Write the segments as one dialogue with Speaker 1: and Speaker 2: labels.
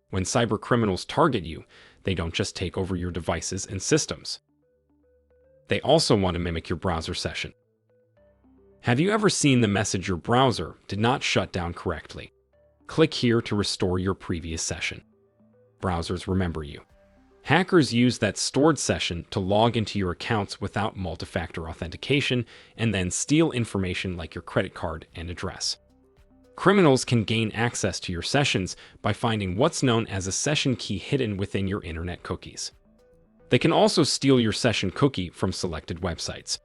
Speaker 1: When cybercriminals target you, they don't just take over your devices and systems. They also want to mimic your browser session. Have you ever seen the message your browser did not shut down correctly? Click here to restore your previous session. Browsers remember you. Hackers use that stored session to log into your accounts without multi-factor authentication and then steal information like your credit card and address. Criminals can gain access to your sessions by finding what's known as a session key hidden within your internet cookies. They can also steal your session cookie from selected websites.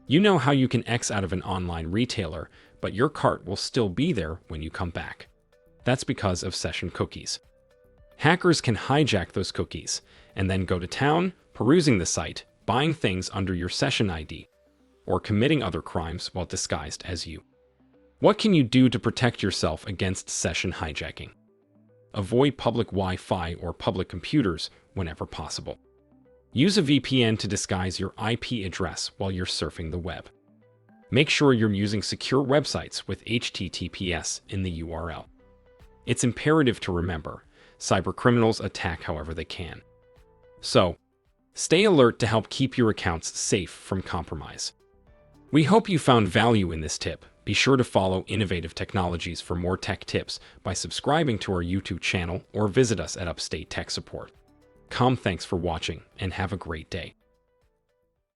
Speaker 1: You know how you can X out of an online retailer, but your cart will still be there when you come back. That's because of session cookies. Hackers can hijack those cookies and then go to town, perusing the site, buying things under your session ID, or committing other crimes while disguised as you. What can you do to protect yourself against session hijacking? Avoid public Wi-Fi or public computers whenever possible. Use a VPN to disguise your IP address while you're surfing the web. Make sure you're using secure websites with HTTPS in the URL. It's imperative to remember, cybercriminals attack however they can. So, stay alert to help keep your accounts safe from compromise. We hope you found value in this tip. Be sure to follow Innovative Technologies for more tech tips by subscribing to our YouTube channel or visit us at Upstate Tech Support. Thanks for watching and have a great day.